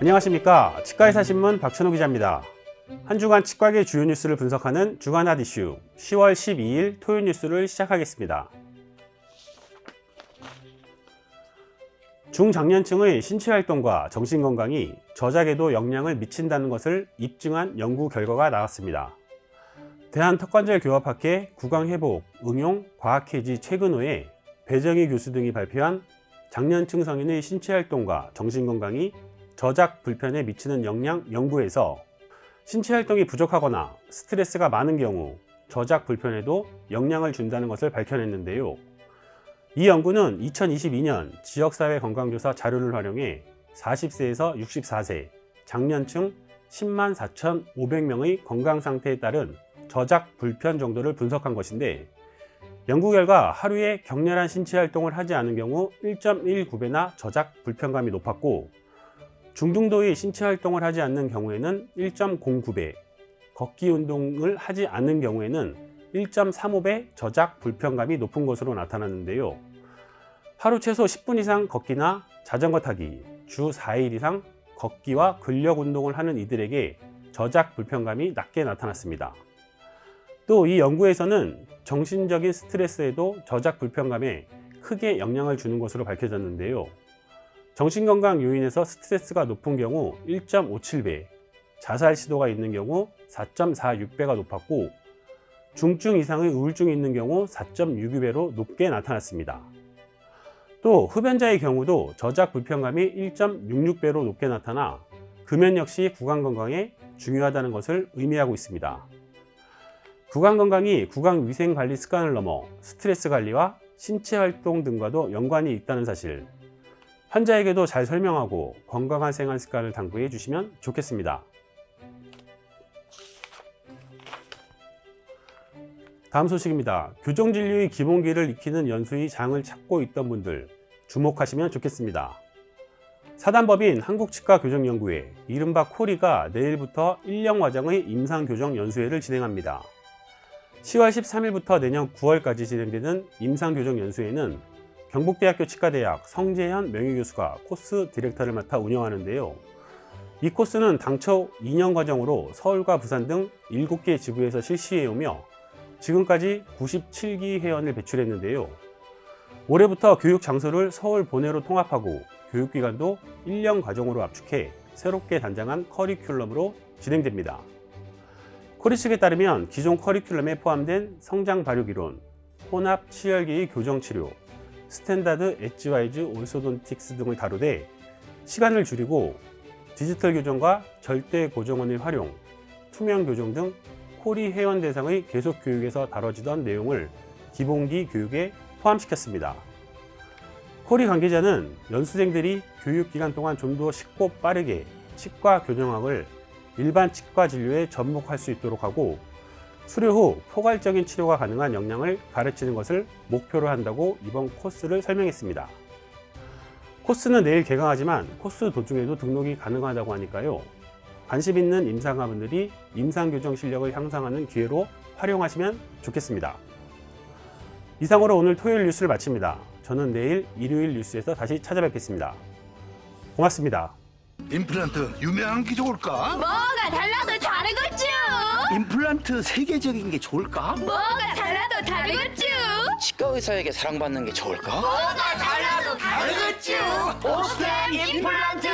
안녕하십니까. 치과의사신문 박천호 기자입니다. 한 주간 치과계 주요 뉴스를 분석하는 주간 핫 이슈 10월 12일 토요일 뉴스를 시작하겠습니다. 중장년층의 신체활동과 정신건강이 저작에도 영향을 미친다는 것을 입증한 연구 결과가 나왔습니다. 대한턱관절교합학회 구강회복 응용 과학회지 최근호에 배정희 교수 등이 발표한 장년층 성인의 신체활동과 정신건강이 저작 불편에 미치는 영향 연구에서 신체활동이 부족하거나 스트레스가 많은 경우 저작 불편에도 영향을 준다는 것을 밝혀냈는데요. 이 연구는 2022년 지역사회 건강조사 자료를 활용해 40세에서 64세 장년층 10만 4,500명의 건강 상태에 따른 저작 불편 정도를 분석한 것인데, 연구 결과 하루에 격렬한 신체활동을 하지 않은 경우 1.19배나 저작 불편감이 높았고, 중등도의 신체활동을 하지 않는 경우에는 1.09배, 걷기 운동을 하지 않는 경우에는 1.35배 저작 불편감이 높은 것으로 나타났는데요. 하루 최소 10분 이상 걷기나 자전거 타기, 주 4일 이상 걷기와 근력 운동을 하는 이들에게 저작 불편감이 낮게 나타났습니다. 또 이 연구에서는 정신적인 스트레스에도 저작 불편감에 크게 영향을 주는 것으로 밝혀졌는데요. 정신건강 요인에서 스트레스가 높은 경우 1.57배, 자살 시도가 있는 경우 4.46배가 높았고, 중증 이상의 우울증이 있는 경우 4.62배로 높게 나타났습니다. 또 흡연자의 경우도 저작 불편감이 1.66배로 높게 나타나 금연 역시 구강건강에 중요하다는 것을 의미하고 있습니다. 구강건강이 구강위생관리 습관을 넘어 스트레스 관리와 신체활동 등과도 연관이 있다는 사실, 환자에게도 잘 설명하고 건강한 생활 습관을 당부해 주시면 좋겠습니다. 다음 소식입니다. 교정진료의 기본기를 익히는 연수의 장을 찾고 있던 분들 주목하시면 좋겠습니다. 사단법인 한국치과교정연구회 이른바 코리가 내일부터 1년 과정의 임상교정 연수회를 진행합니다. 10월 13일부터 내년 9월까지 진행되는 임상교정 연수회는 경북대학교 치과대학 성재현 명예교수가 코스 디렉터를 맡아 운영하는데요. 이 코스는 당초 2년 과정으로 서울과 부산 등 7개 지부에서 실시해오며 지금까지 97기 회원을 배출했는데요. 올해부터 교육 장소를 서울 본회로 통합하고 교육기간도 1년 과정으로 압축해 새롭게 단장한 커리큘럼으로 진행됩니다. 코리 측에 따르면 기존 커리큘럼에 포함된 성장 발육 이론, 혼합 치열계의 교정 치료, 스탠다드 엣지와이즈 올소돈틱스 등을 다루되 시간을 줄이고 디지털 교정과 절대 고정원의 활용, 투명 교정 등 코리 회원 대상의 계속 교육에서 다뤄지던 내용을 기본기 교육에 포함시켰습니다. 코리 관계자는 연수생들이 교육 기간 동안 좀 더 쉽고 빠르게 치과 교정학을 일반 치과 진료에 접목할 수 있도록 하고, 수료 후 포괄적인 치료가 가능한 역량을 가르치는 것을 목표로 한다고 이번 코스를 설명했습니다. 코스는 내일 개강하지만 코스 도중에도 등록이 가능하다고 하니까요. 관심 있는 임상가분들이 임상교정 실력을 향상하는 기회로 활용하시면 좋겠습니다. 이상으로 오늘 토요일 뉴스를 마칩니다. 저는 내일 일요일 뉴스에서 다시 찾아뵙겠습니다. 고맙습니다. 임플란트 유명한 게 좋을까? 뭐가 달라도 다르겠죠. 임플란트 세계적인 게 좋을까? 뭐가 달라도 다르겠죠. 치과 의사에게 사랑받는 게 좋을까? 뭐가 달라도 다르겠죠. 오스템 임플란트